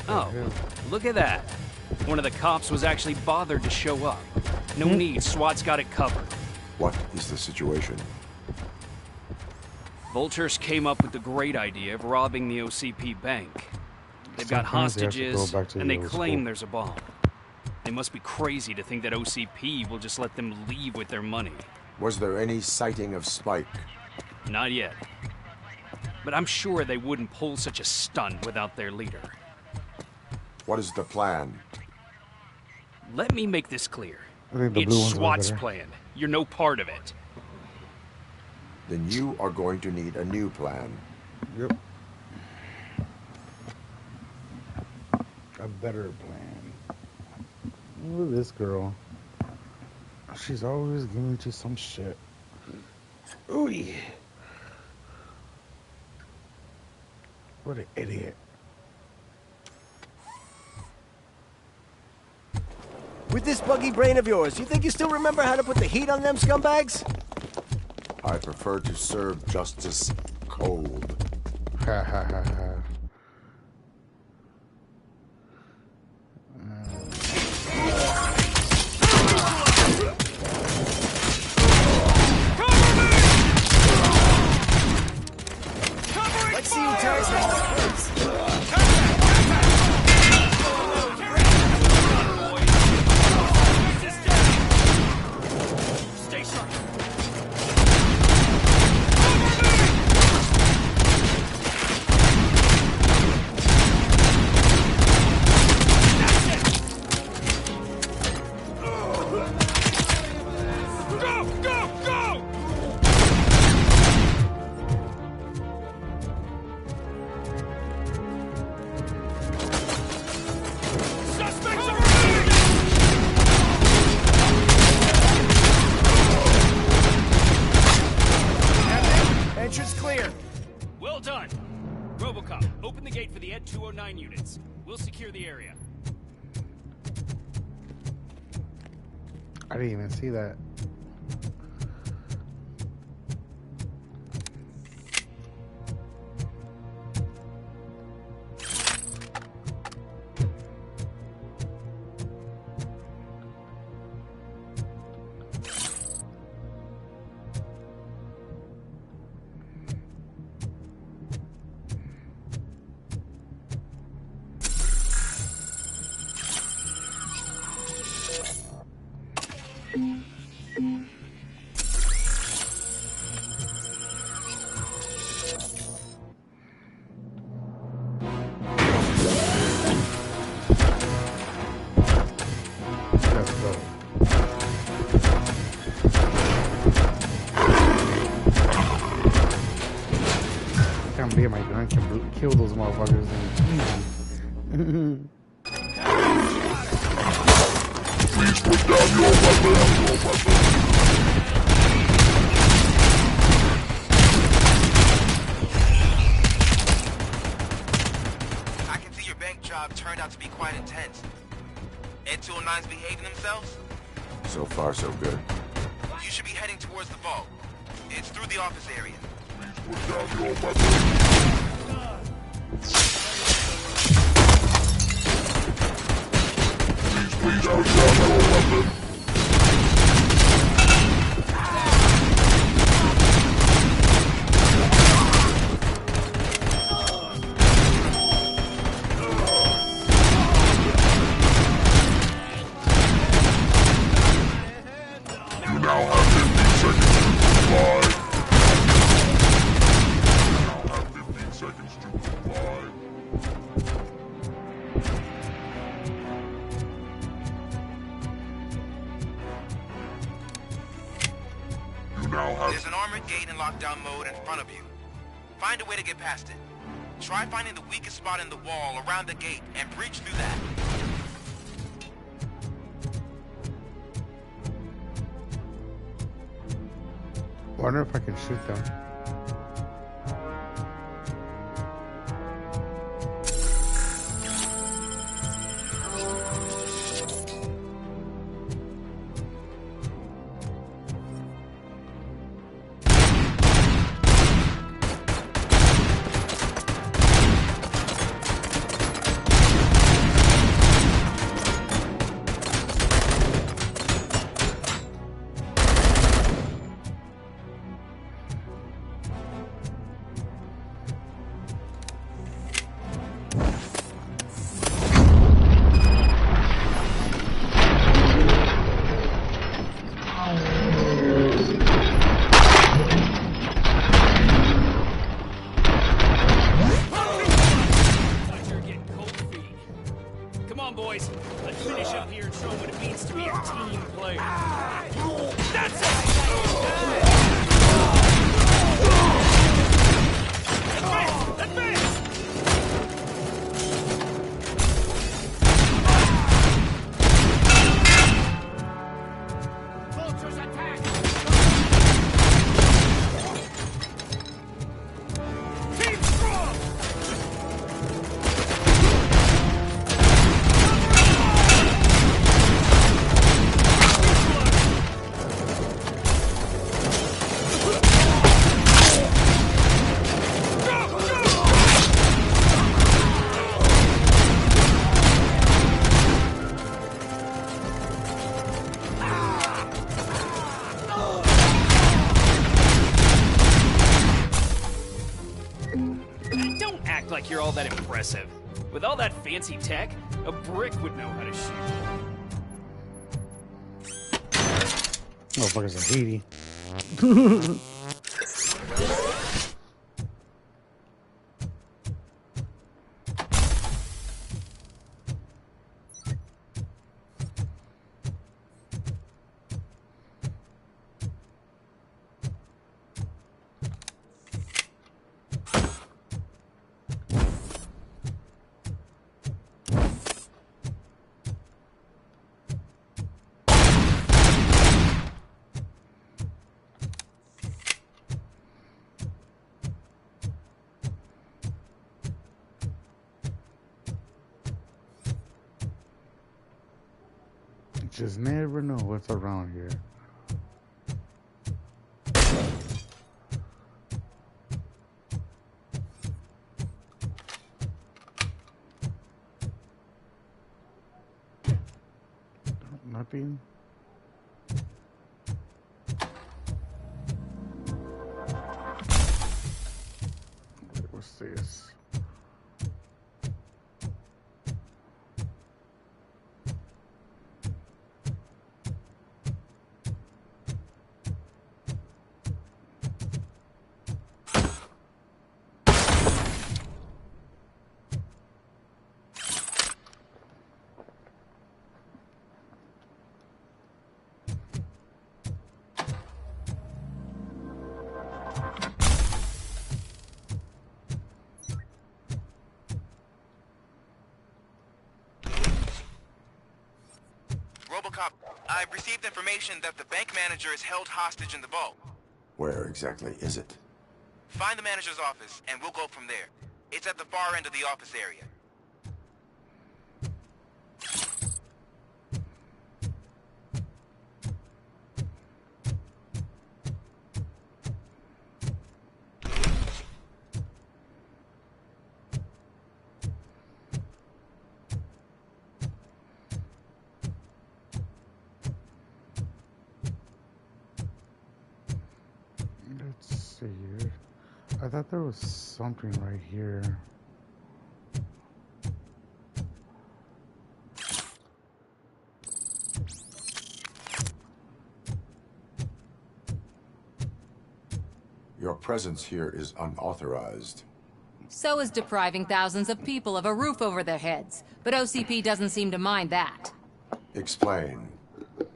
Oh, look at that. One of the cops was actually bothered to show up. No need, SWAT's got it covered. What is the situation? Vultures came up with the great idea of robbing the OCP bank. They've got hostages, and they claim there's a bomb. They must be crazy to think that OCP will just let them leave with their money. Was there any sighting of Spike? Not yet. But I'm sure they wouldn't pull such a stunt without their leader. What is the plan? Let me make this clear. It's SWAT's plan. You're no part of it. Then you are going to need a new plan. Yep. A better plan. Look at this girl. She's always giving you some shit. Ooh. What an idiot. With this buggy brain of yours, you think you still remember how to put the heat on them scumbags? I prefer to serve justice cold. Ha ha ha ha. Let's see who tears them up first. Well done. RoboCop, open the gate for the Ed 209 units. We'll secure the area. I didn't even see that. My gun can kill those motherfuckers. Please put down your weapon. I can see your bank job turned out to be quite intense. Ed 209's behaving themselves? So far, so good. You should be heading towards the vault. It's through the office area. Put down your weapon. Please put down your weapon. You now have 15 seconds to comply. Seconds to comply. You now have... There's an armored gate in lockdown mode in front of you. Find a way to get past it. Try finding the weakest spot in the wall around the gate and breach through that. I wonder if I can shoot them. Don't act like you're all that impressive. With all that fancy tech, a brick would know how to shoot. Motherfuckers are Haiti. Just never know what's around here. Nothing. What's this? RoboCop, I've received information that the bank manager is held hostage in the vault. Where exactly is it? Find the manager's office, and we'll go from there. It's at the far end of the office area. Let's see here. I thought there was something right here. Your presence here is unauthorized. So is depriving thousands of people of a roof over their heads. But OCP doesn't seem to mind that. Explain.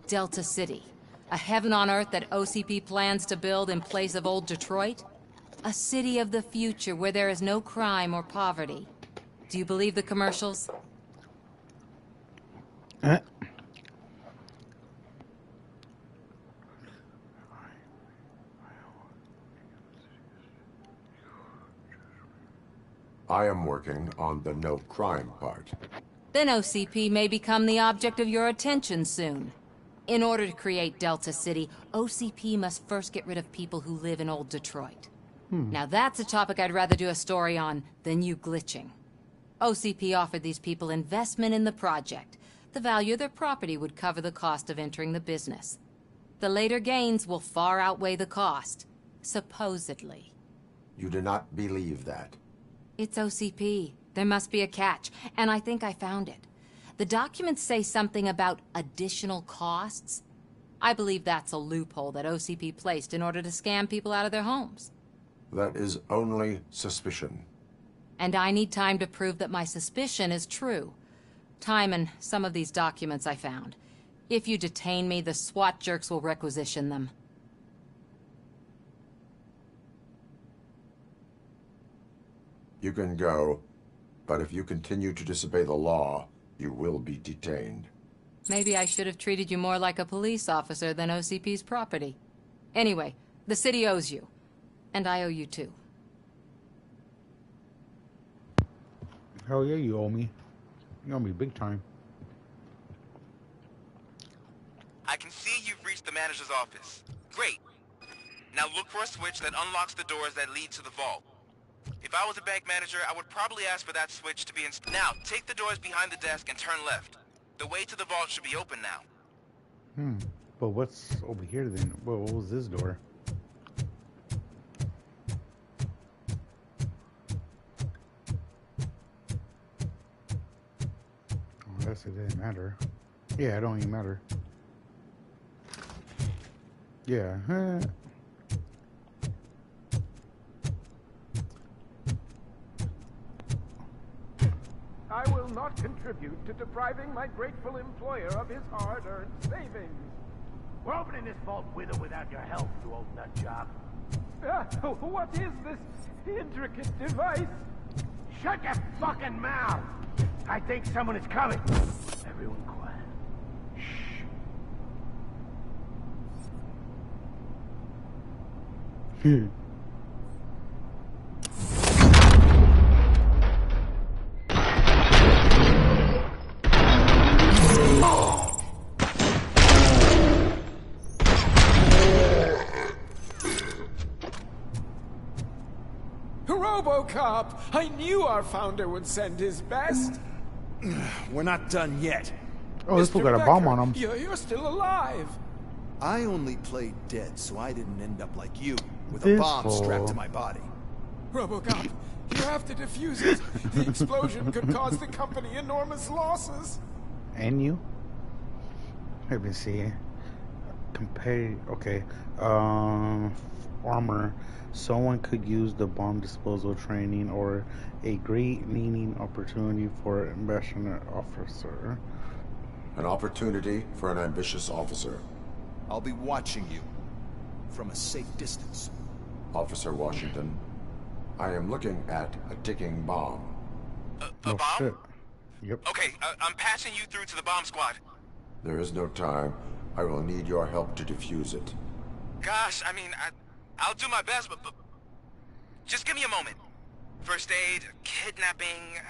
Delta City. A heaven on earth that OCP plans to build in place of old Detroit? A city of the future where there is no crime or poverty. Do you believe the commercials? I am working on the no crime part. Then OCP may become the object of your attention soon. In order to create Delta City, OCP must first get rid of people who live in old Detroit. Now that's a topic I'd rather do a story on than you glitching. OCP offered these people investment in the project. The value of their property would cover the cost of entering the business. The later gains will far outweigh the cost, supposedly. You do not believe that. It's OCP. There must be a catch, and I think I found it. The documents say something about additional costs. I believe that's a loophole that OCP placed in order to scam people out of their homes. That is only suspicion. And I need time to prove that my suspicion is true. Time and some of these documents I found. If you detain me, the SWAT jerks will requisition them. You can go, but if you continue to disobey the law, you will be detained. Maybe I should have treated you more like a police officer than OCP's property. Anyway, the city owes you. And I owe you too. Hell yeah, you owe me. You owe me big time. I can see you've reached the manager's office. Great. Now look for a switch that unlocks the doors that lead to the vault. If I was a bank manager, I would probably ask for that switch to be installed. Now, take the doors behind the desk and turn left. The way to the vault should be open now. But what's over here then? Well, what was this door? guess it didn't matter. Yeah, it don't even matter. Yeah. I will not contribute to depriving my grateful employer of his hard-earned savings. We're opening this vault with or without your help, you old nut job. What is this intricate device? Shut your fucking mouth! I think someone is coming. Everyone quiet. Shh. RoboCop! I knew our founder would send his best. We're not done yet. Oh, this fool got a bomb on him. You're still alive. I only played dead, so I didn't end up like you, with This a bomb fool. strapped to my body. RoboCop, you have to defuse it. The explosion could cause the company enormous losses. And you? Let me see. Compare. Okay. Armor. Someone could use the bomb disposal training or a great leaning opportunity for an ambassador officer. An opportunity for an ambitious officer. I'll be watching you from a safe distance. Officer Washington, I am looking at a ticking bomb. A Oh, bomb? shit. Yep. Okay, I'm passing you through to the bomb squad. There is no time. I will need your help to defuse it. Gosh, I mean, I'll do my best, but just give me a moment. First aid, kidnapping...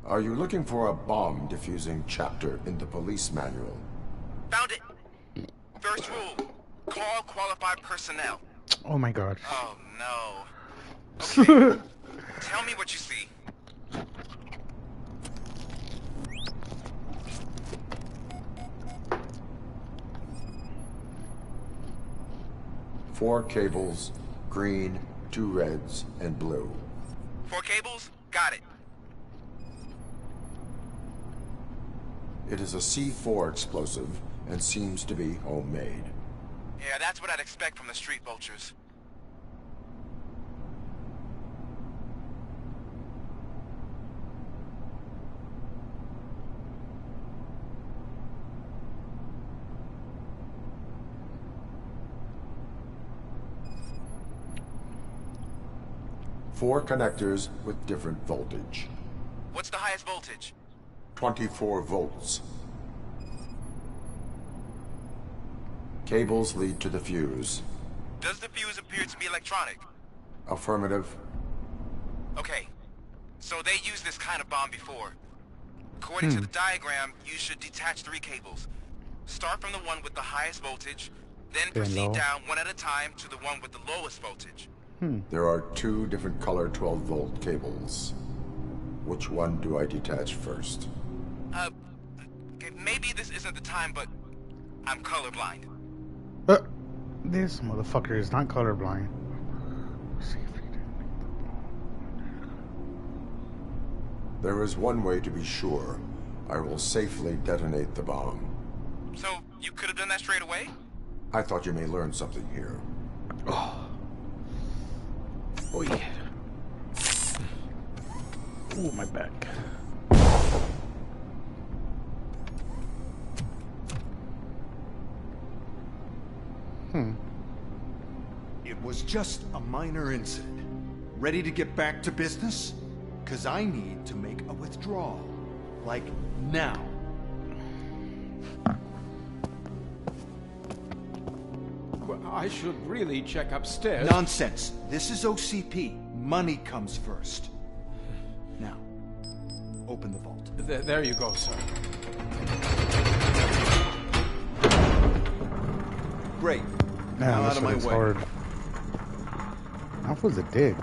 Are you looking for a bomb defusing chapter in the police manual? Found it. First rule, call qualified personnel. Oh my god. Oh, no. Okay, tell me what you see. Four cables, green, 2 reds, and blue. 4 cables? Got it. It is a C4 explosive and seems to be homemade. Yeah, that's what I'd expect from the street vultures. Four connectors with different voltage. What's the highest voltage? 24 volts. Cables lead to the fuse. Does the fuse appear to be electronic? Affirmative. Okay, so they used this kind of bomb before. According to the diagram, you should detach 3 cables. Start from the one with the highest voltage, then proceed down one at a time to the one with the lowest voltage. There are 2 different color 12-volt cables. Which one do I detach first? Okay, maybe this isn't the time, but I'm colorblind. This motherfucker is not colorblind. See if he can make the bomb. There is one way to be sure. I will safely detonate the bomb. So, you could have done that straight away? I thought you may learn something here. Oh yeah. Ooh, my back. It was just a minor incident. Ready to get back to business? 'Cause I need to make a withdrawal. Like, now. Well, I should really check upstairs. Nonsense. This is OCP. Money comes first. Now, open the vault. There you go, sir. Great. Man, Now out this of my shit is way. hard. That was a dick.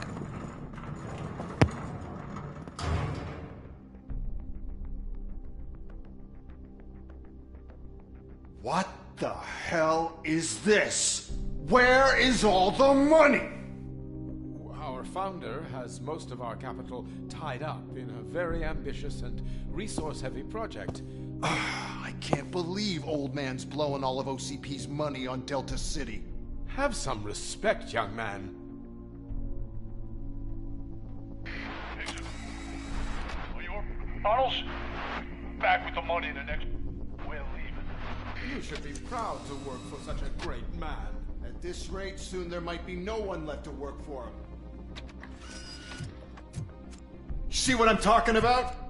What the hell is this? Where is all the money? Our founder has most of our capital tied up in a very ambitious and resource-heavy project. I can't believe old man's blowing all of OCP's money on Delta City. Have some respect, young man. Tunnels? Back with the money in the next... We're leaving. You should be proud to work for such a great man. At this rate, soon there might be no one left to work for him. See what I'm talking about?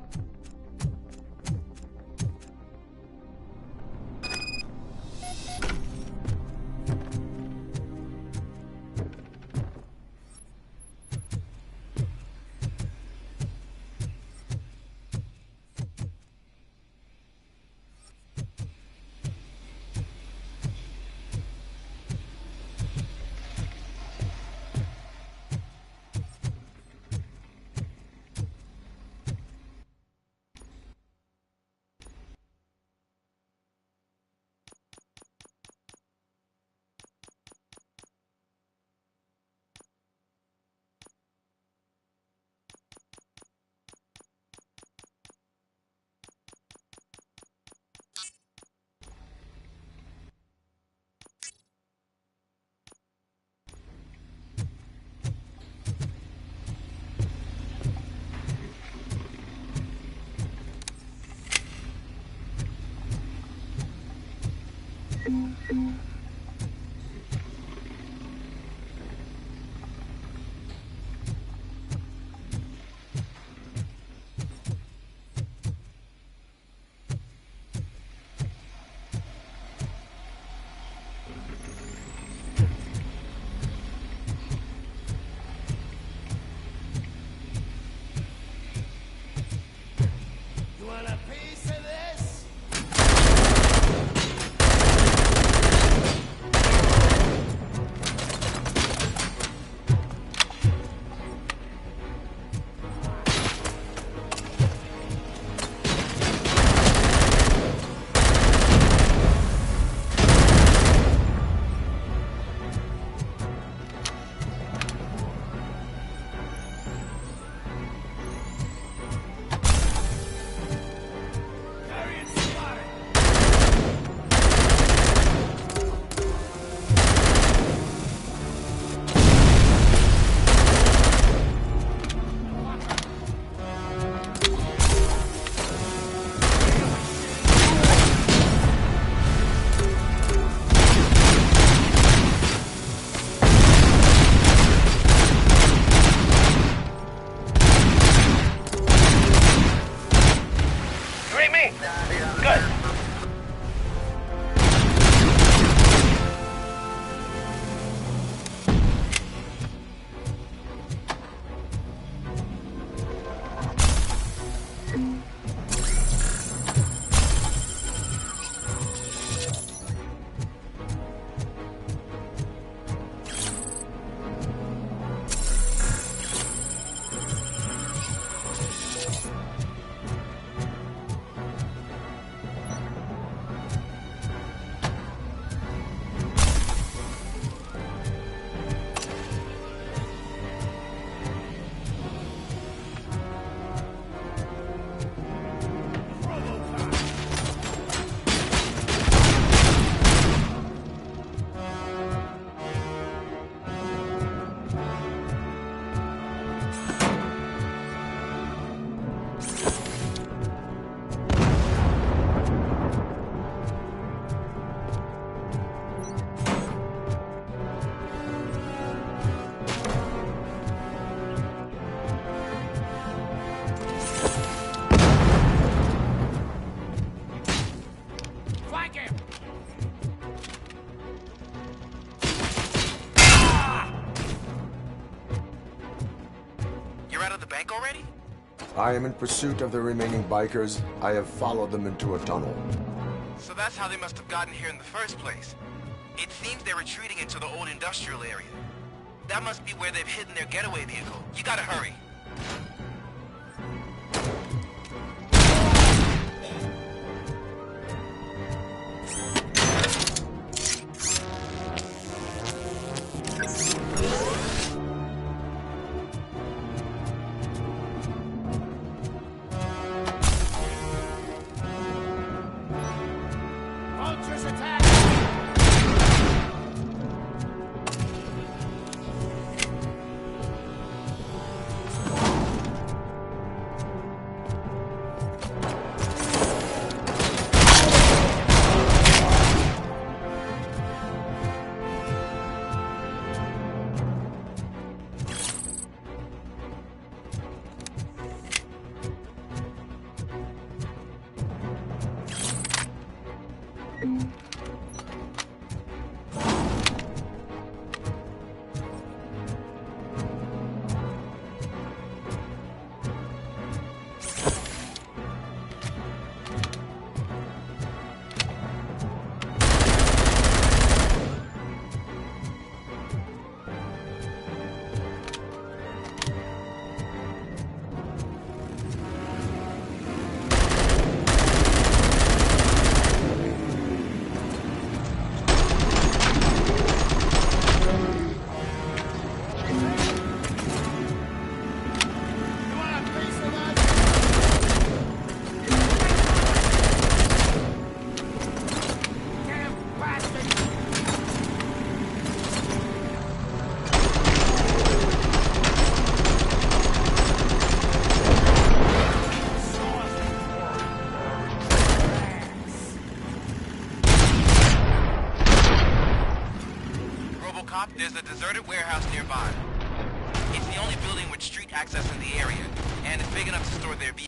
bank already? I am in pursuit of the remaining bikers. I have followed them into a tunnel. So that's how they must have gotten here in the first place. It seems they're retreating into the old industrial area. That must be where they've hidden their getaway vehicle. You gotta hurry. There's a deserted warehouse nearby. It's the only building with street access in the area, and it's big enough to store their vehicles.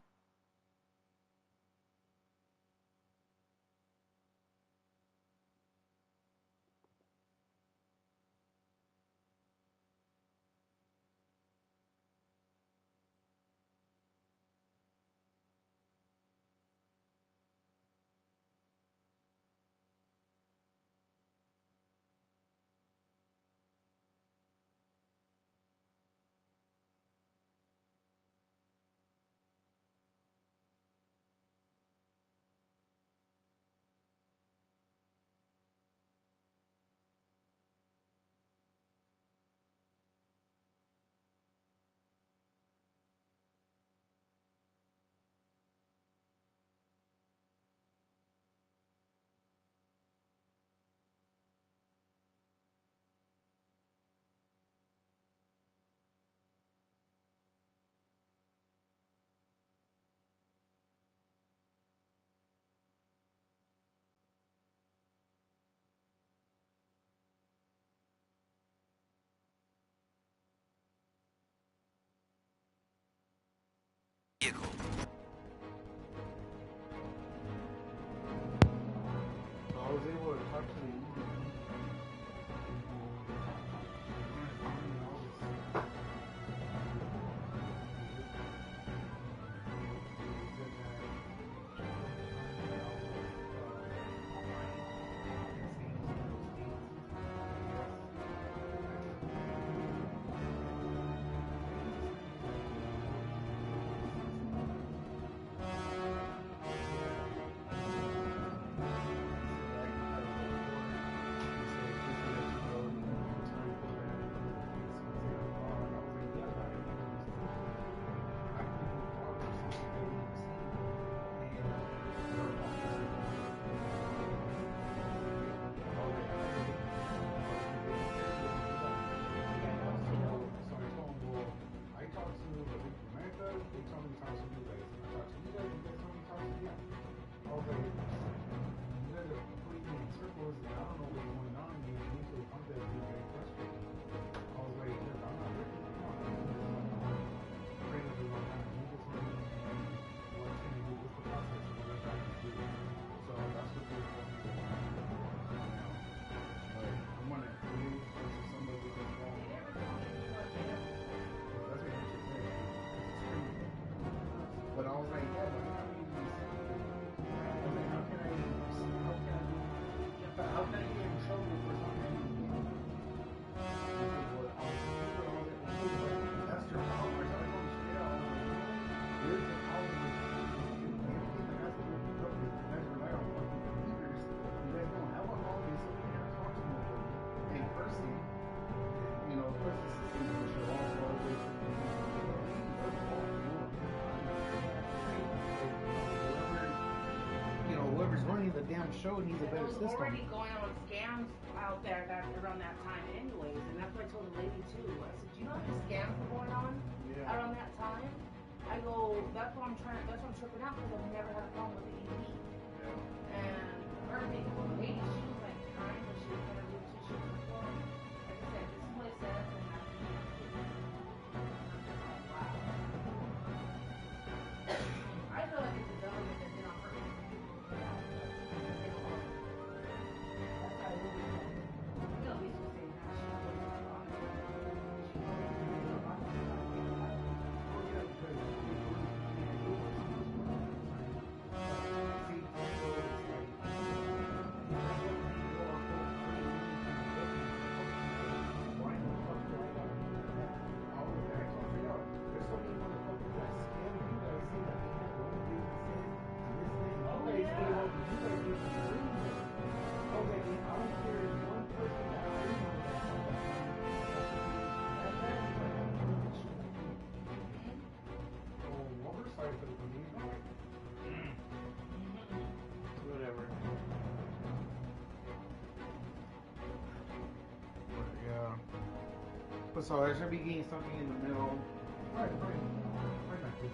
I was able to talk to the whoever's running the damn show needs a better system. Already going on scams out there around that time anyways, and that's what I told the lady too. I said, do you know how many scams were going on around that time? I go, that's why I'm tripping out, because I've never had a problem with the EV. And her being the lady, she was like crying, but she was gonna do two shit before. Like I said, this is what it says, and that's what you have to do. Wow. I feel like it's the government that did on purpose. Whatever. But yeah. But so I should be getting something in the middle. Right like this.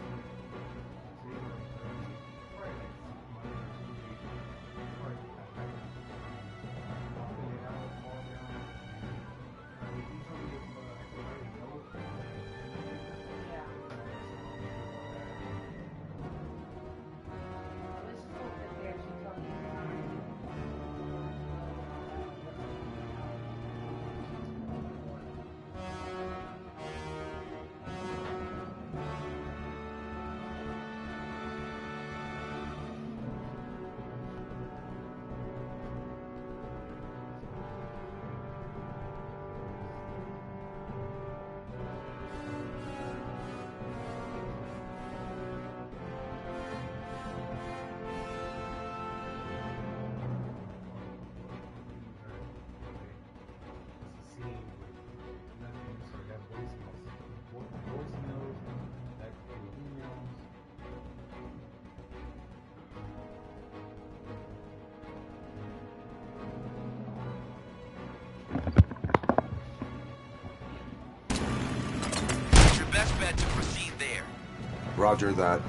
Roger that.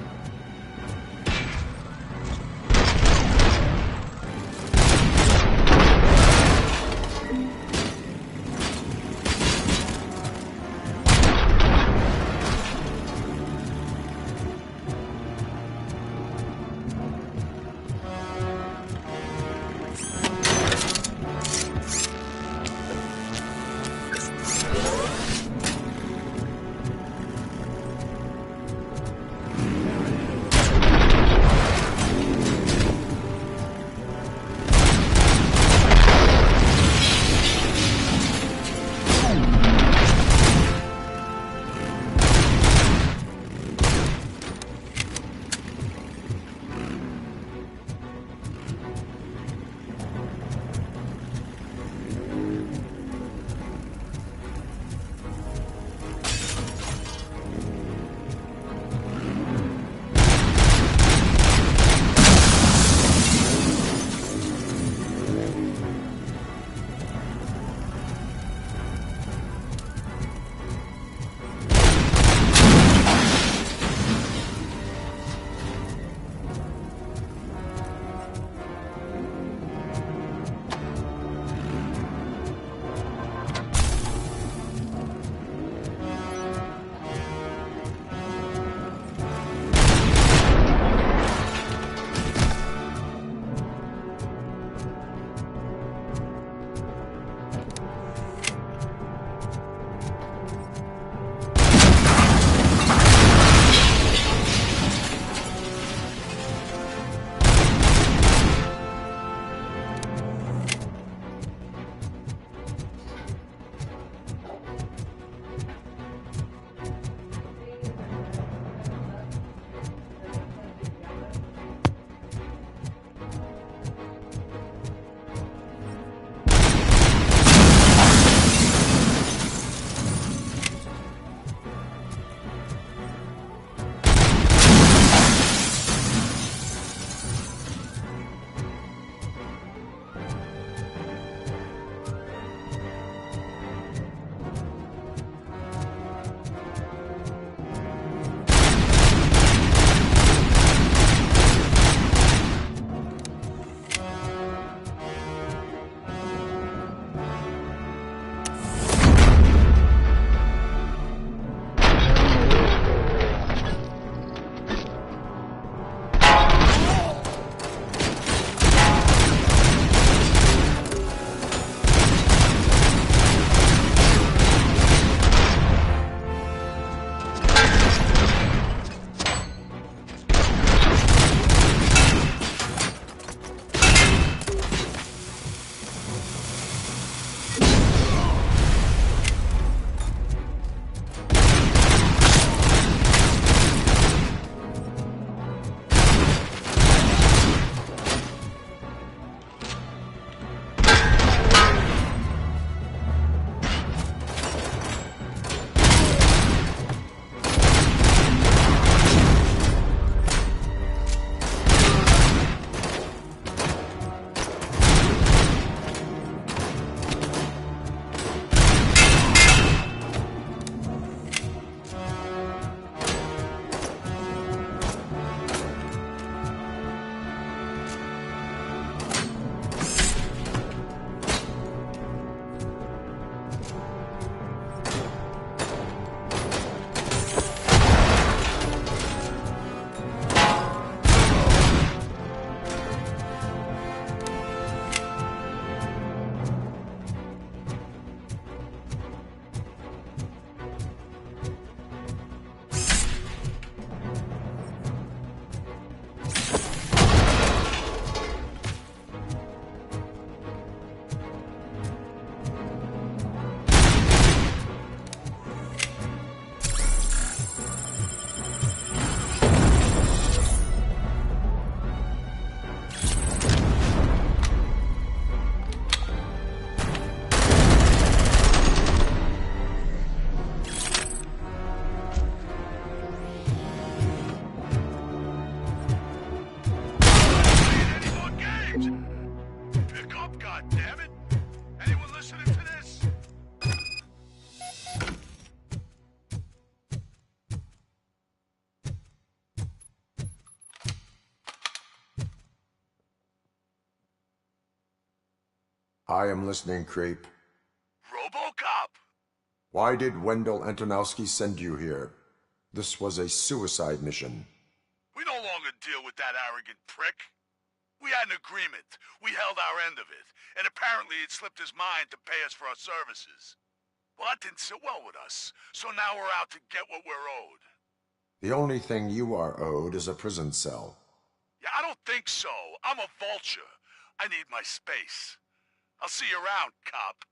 I am listening, creep. RoboCop! Why did Wendell Antonowski send you here? This was a suicide mission. We no longer deal with that arrogant prick. We had an agreement. We held our end of it. And apparently it slipped his mind to pay us for our services. Well, that didn't sit well with us. So now we're out to get what we're owed. The only thing you are owed is a prison cell. Yeah, I don't think so. I'm a vulture. I need my space. I'll see you around, cop.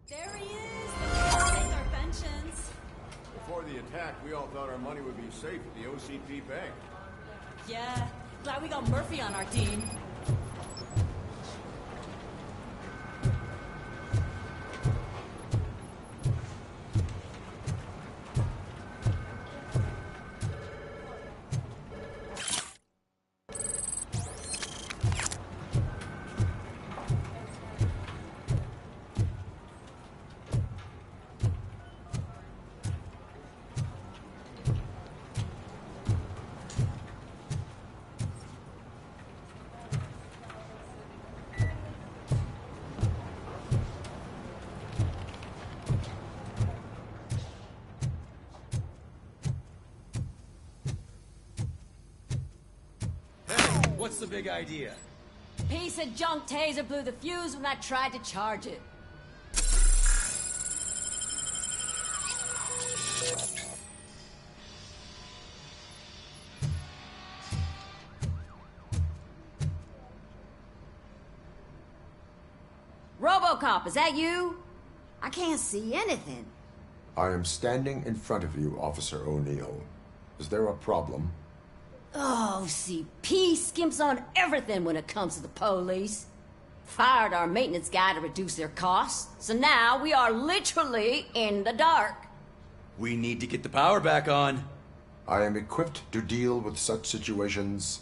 There he is! Let's take our pensions. Before the attack, we all thought our money would be safe at the OCP bank. Yeah, glad we got Murphy on our team. What's the big idea? Piece of junk taser blew the fuse when I tried to charge it. RoboCop, is that you? I can't see anything. I am standing in front of you, Officer O'Neill. Is there a problem? Oh, OCP skimps on everything when it comes to the police. Fired our maintenance guy to reduce their costs, so now we are literally in the dark. We need to get the power back on. I am equipped to deal with such situations.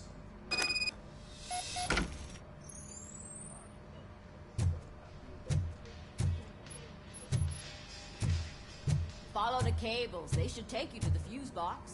Follow the cables. They should take you to the fuse box.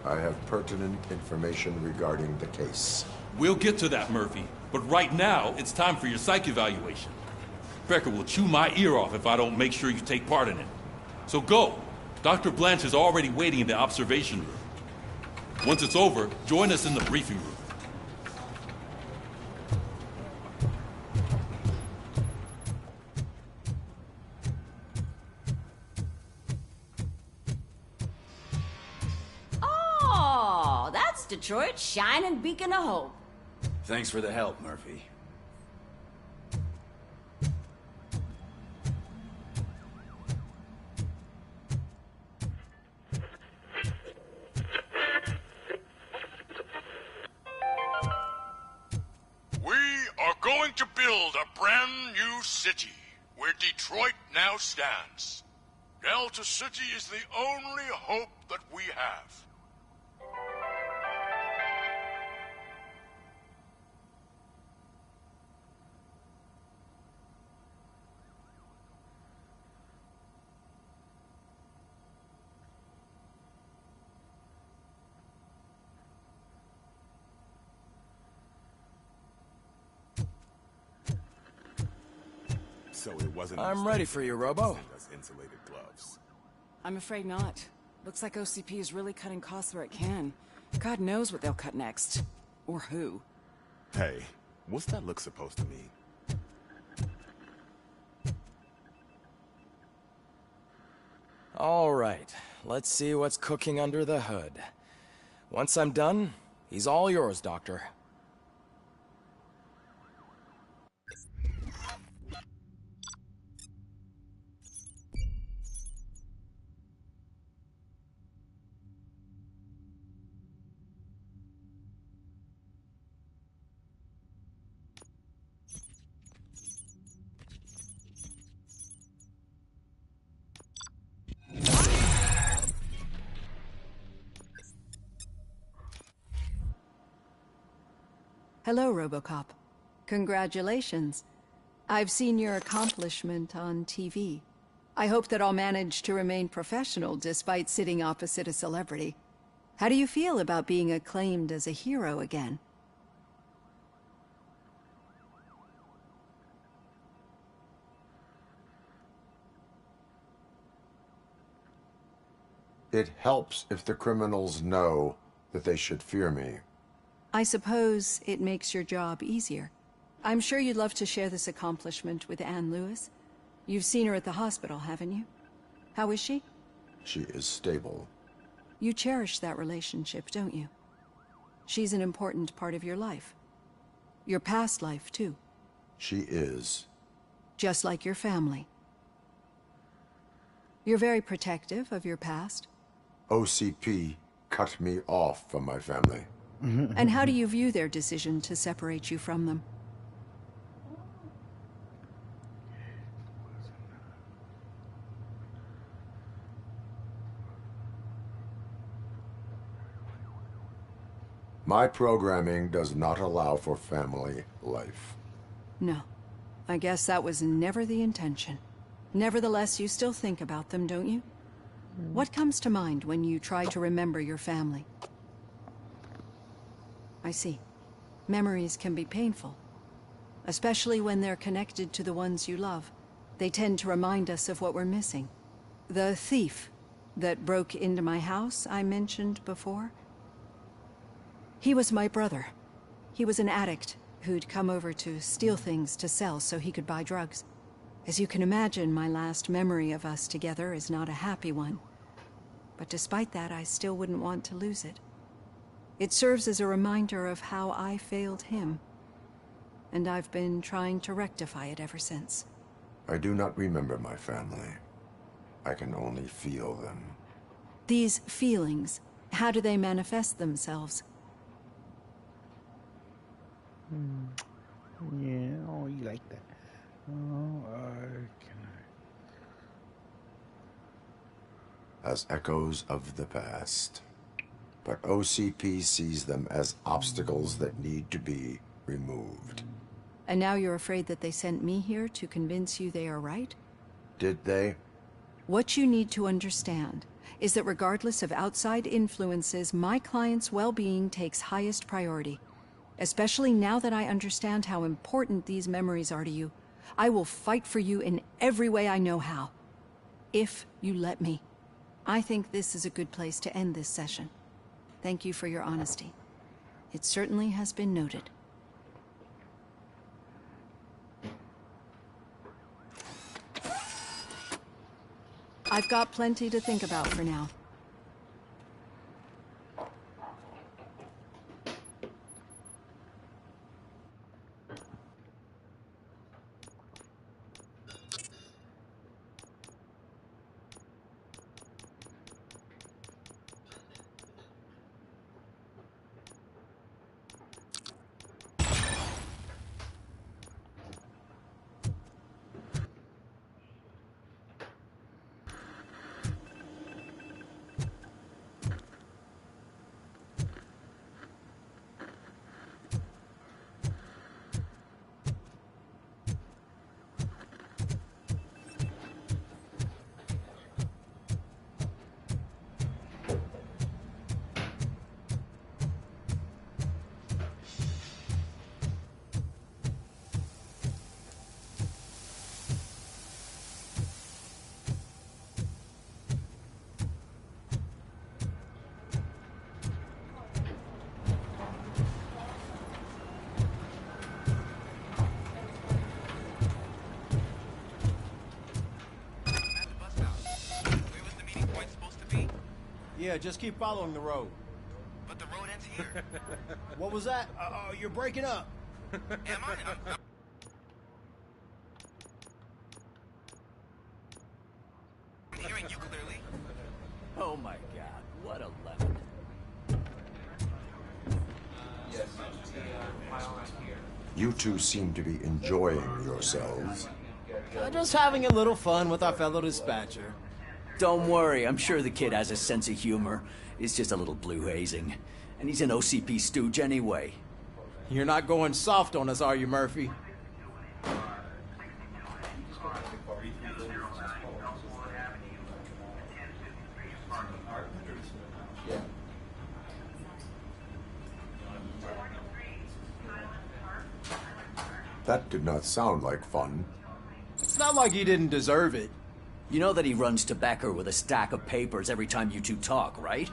I have pertinent information regarding the case. We'll get to that, Murphy. But right now, it's time for your psych evaluation. Becker will chew my ear off if I don't make sure you take part in it. So go. Dr. Blanche is already waiting in the observation room. Once it's over, join us in the briefing room. Oh, that's Detroit's shining beacon of hope. Thanks for the help, Murphy. We are going to build a brand new city where Detroit now stands. Delta City is the only hope that we have. So it wasn't. I'm ready for you, Robo. Insulated gloves. I'm afraid not. Looks like OCP is really cutting costs where it can. God knows what they'll cut next. Or who. Hey, what's that look supposed to mean? All right, let's see what's cooking under the hood. Once I'm done, he's all yours, Doctor. Hello, RoboCop. Congratulations. I've seen your accomplishment on TV. I hope that I'll manage to remain professional despite sitting opposite a celebrity. How do you feel about being acclaimed as a hero again? It helps if the criminals know that they should fear me. I suppose it makes your job easier. I'm sure you'd love to share this accomplishment with Anne Lewis. You've seen her at the hospital, haven't you? How is she? She is stable. You cherish that relationship, don't you? She's an important part of your life. Your past life, too. She is. Just like your family. You're very protective of your past. OCP cut me off from my family. And how do you view their decision to separate you from them? My programming does not allow for family life. No. I guess that was never the intention. Nevertheless, you still think about them, don't you? What comes to mind when you try to remember your family? I see. Memories can be painful, especially when they're connected to the ones you love. They tend to remind us of what we're missing. The thief that broke into my house I mentioned before, he was my brother. He was an addict who'd come over to steal things to sell so he could buy drugs. As you can imagine, my last memory of us together is not a happy one. But despite that, I still wouldn't want to lose it. It serves as a reminder of how I failed him. And I've been trying to rectify it ever since. I do not remember my family. I can only feel them. These feelings, how do they manifest themselves? Yeah, oh, you like that. Oh, as echoes of the past. But OCP sees them as obstacles that need to be removed. And now you're afraid that they sent me here to convince you they are right? Did they? What you need to understand is that regardless of outside influences, my client's well-being takes highest priority. Especially now that I understand how important these memories are to you. I will fight for you in every way I know how. If you let me. I think this is a good place to end this session. Thank you for your honesty. It certainly has been noted. I've got plenty to think about for now. Yeah, just keep following the road. But the road ends here. What was that? You're breaking up. Am I? I'm hearing you clearly. Oh my god, what a lemon. You two seem to be enjoying yourselves. Just having a little fun with our fellow dispatcher. Don't worry, I'm sure the kid has a sense of humor. It's just a little blue hazing. And he's an OCP stooge anyway. You're not going soft on us, are you, Murphy? That did not sound like fun. It's not like he didn't deserve it. You know that he runs to Becker with a stack of papers every time you two talk, right?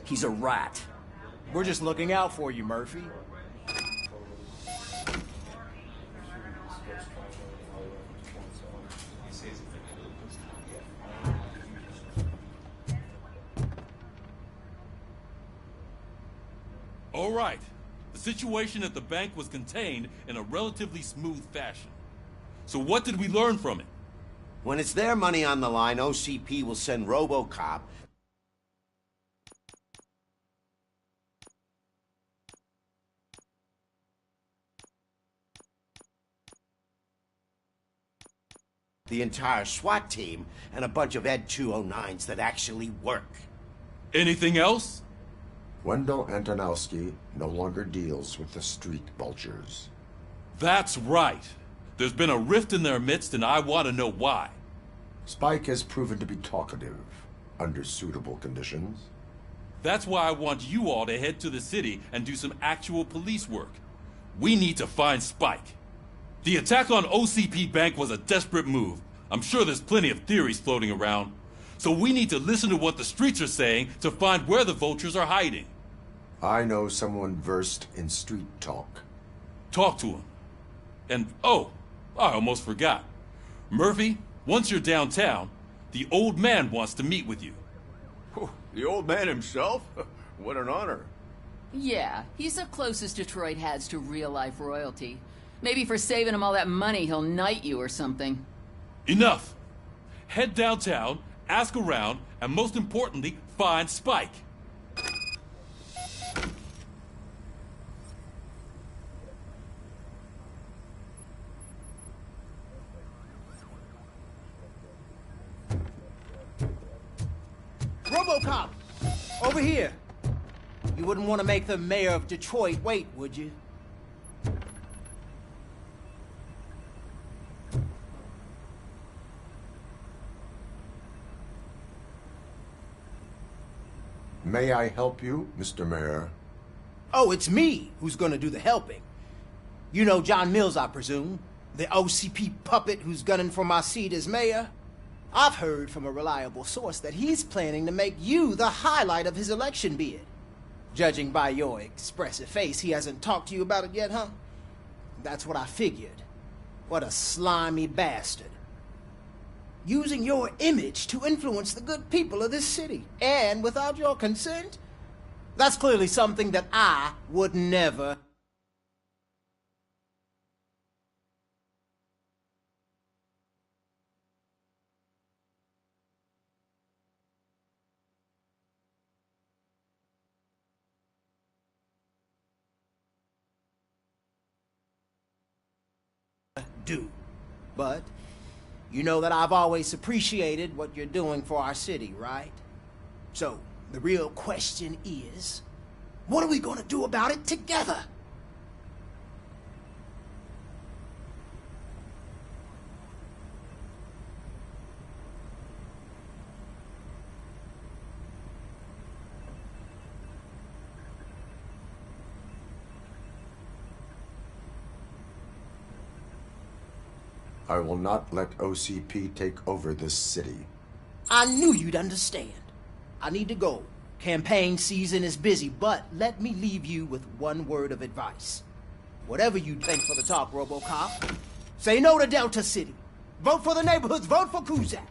He's a rat. We're just looking out for you, Murphy. All right. The situation at the bank was contained in a relatively smooth fashion. So what did we learn from it? When it's their money on the line, OCP will send RoboCop. The entire SWAT team and a bunch of Ed 209s that actually work. Anything else? Wendell Antonowski no longer deals with the street vultures. That's right. There's been a rift in their midst, and I want to know why. Spike has proven to be talkative, under suitable conditions. That's why I want you all to head to the city and do some actual police work. We need to find Spike. The attack on OCP Bank was a desperate move. I'm sure there's plenty of theories floating around. So we need to listen to what the streets are saying to find where the vultures are hiding. I know someone versed in street talk. Talk to him. And, oh, I almost forgot. Murphy, once you're downtown, the old man wants to meet with you. Oh, the old man himself? What an honor. Yeah, he's the closest Detroit has to real-life royalty. Maybe for saving him all that money, he'll knight you or something. Enough! Head downtown, ask around, and most importantly, find Spike. RoboCop! Over here! You wouldn't want to make the mayor of Detroit wait, would you? May I help you, Mr. Mayor? Oh, it's me who's gonna do the helping. You know John Mills, I presume? The OCP puppet who's gunning for my seat as mayor? I've heard from a reliable source that he's planning to make you the highlight of his election bid. Judging by your expressive face, he hasn't talked to you about it yet, huh? That's what I figured. What a slimy bastard. Using your image to influence the good people of this city, and without your consent? That's clearly something that I would never do. But you know that I've always appreciated what you're doing for our city, right? So, the real question is, what are we gonna do about it together? I will not let OCP take over this city. I knew you'd understand. I need to go. Campaign season is busy, but let me leave you with one word of advice. Whatever you think for the talk, RoboCop, say no to Delta City. Vote for the neighborhoods, vote for Kuzak.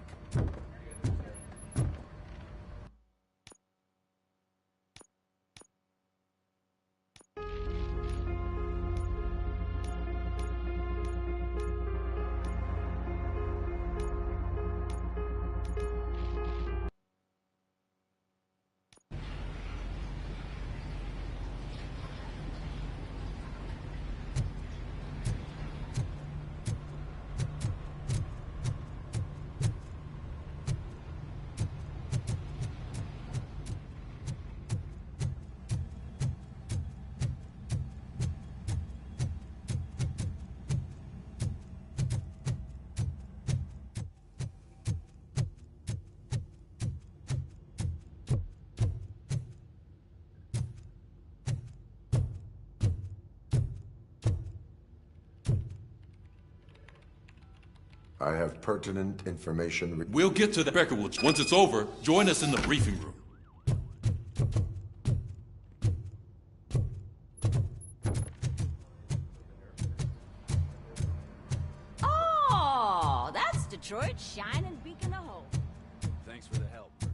I have pertinent information. We'll get to the Becker. Once it's over, join us in the briefing room. Oh, that's Detroit's shining beacon of hope. Thanks for the help, Murphy.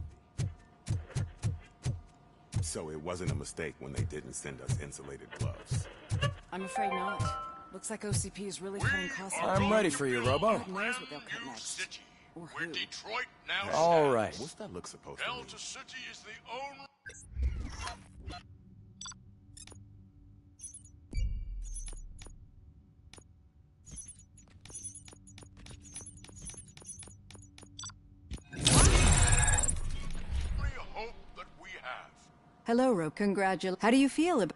So it wasn't a mistake when they didn't send us insulated gloves. I'm afraid not. Looks like OCP is really cutting costs. I'm ready for you, Robo. God knows what they'll cut next. Or who. Detroit now All right. What's that look supposed to mean? Delta City is the only... hope that we have. Hello, Ro. Congratulations. How do you feel about...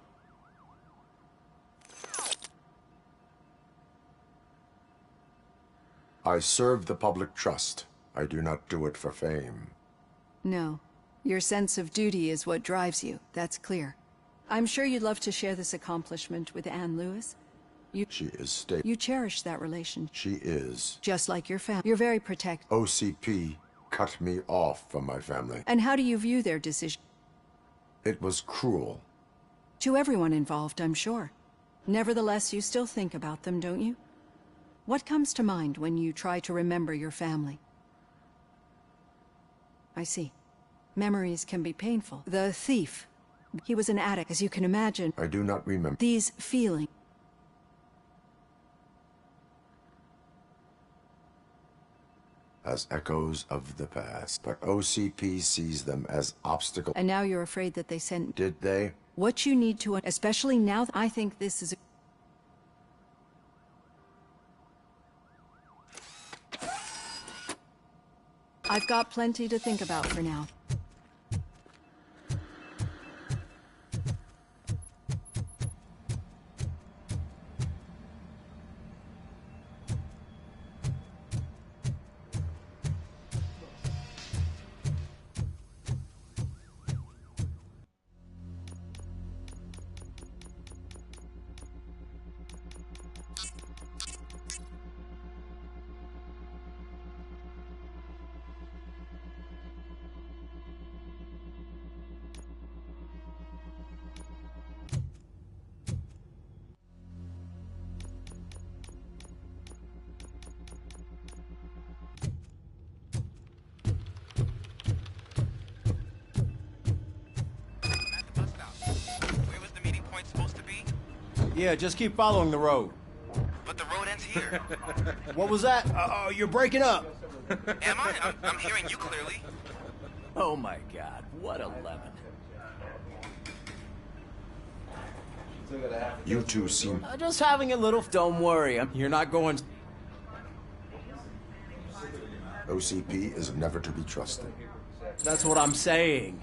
I serve the public trust. I do not do it for fame. No. Your sense of duty is what drives you. That's clear. I'm sure you'd love to share this accomplishment with Anne Lewis. She is stable. You cherish that relationship. She is. Just like your family. You're very protective. OCP cut me off from my family. And how do you view their decision? It was cruel. To everyone involved, I'm sure. Nevertheless, you still think about them, don't you? What comes to mind when you try to remember your family? I see. Memories can be painful. The thief. He was an addict, as you can imagine. I do not remember. These feelings. As echoes of the past, but OCP sees them as obstacles. And now you're afraid that they sent... Did they? What you need to... Especially now, I think this is... I've got plenty to think about for now. Yeah, just keep following the road. But the road ends here. What was that? You're breaking up. Am I? I'm hearing you clearly. Oh my god, what a lemon. You two seem... Just having a little... Don't worry, You're not going... OCP is never to be trusted. That's what I'm saying.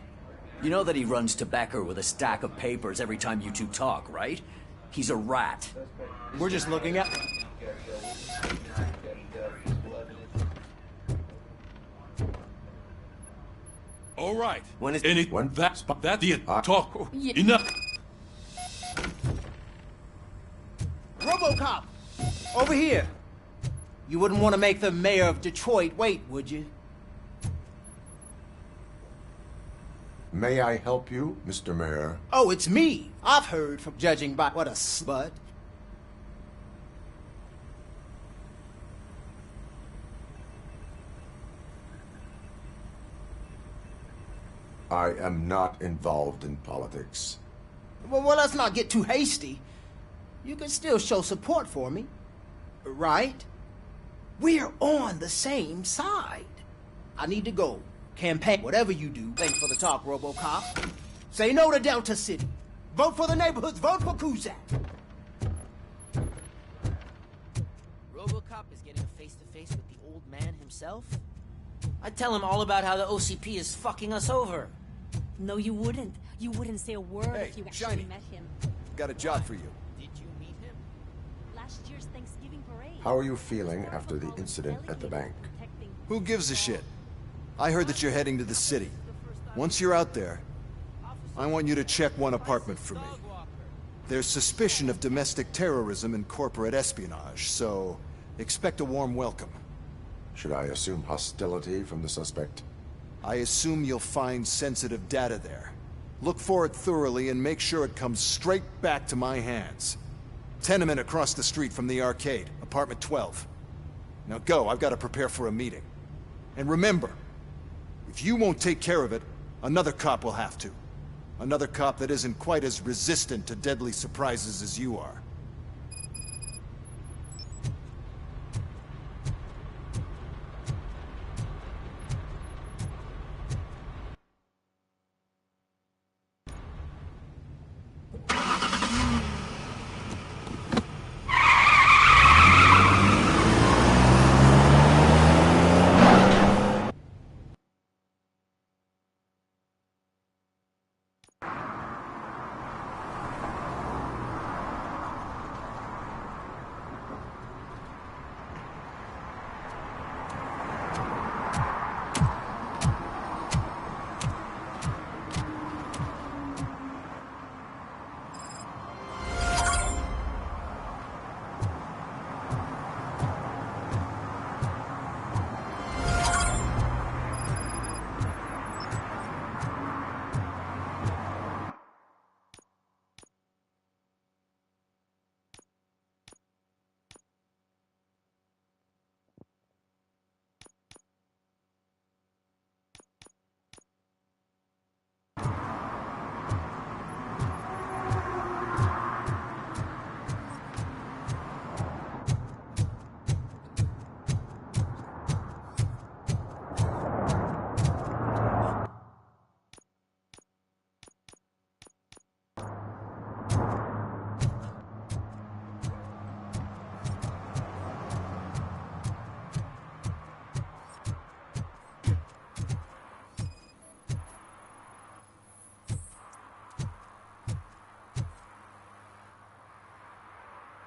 You know that he runs tobacco with a stack of papers every time you two talk, right? He's a rat. We're just looking at... All right. When is... That's the talk. Enough. RoboCop! Over here! You wouldn't want to make the mayor of Detroit wait, would you? May I help you, Mr. Mayor? Oh, it's me! I've heard from judging by what a slut. I am not involved in politics. Well, let's not get too hasty. You can still show support for me, right? We're on the same side. I need to go. Campaign, whatever you do. Thanks for the talk, RoboCop. Say no to Delta City. Vote for the neighborhoods. Vote for Kuzak. RoboCop is getting a face-to-face with the old man himself? I'd tell him all about how the OCP is fucking us over. No, you wouldn't. You wouldn't say a word if you actually Shiny. met him. Got a job for you. Did you meet him? Last year's Thanksgiving parade. How are you feeling after the incident at the bank? Who gives a shit? I heard that you're heading to the city. Once you're out there, I want you to check one apartment for me. There's suspicion of domestic terrorism and corporate espionage, so expect a warm welcome. Should I assume hostility from the suspect? I assume you'll find sensitive data there. Look for it thoroughly and make sure it comes straight back to my hands. Tenement across the street from the arcade, apartment 12. Now go, I've got to prepare for a meeting. And remember, if you won't take care of it, another cop will have to. Another cop that isn't quite as resistant to deadly surprises as you are.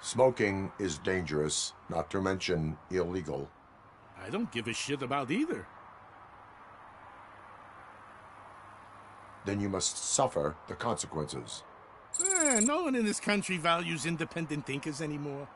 Smoking is dangerous, not to mention illegal. I don't give a shit about either. Then you must suffer the consequences. No one in this country values independent thinkers anymore.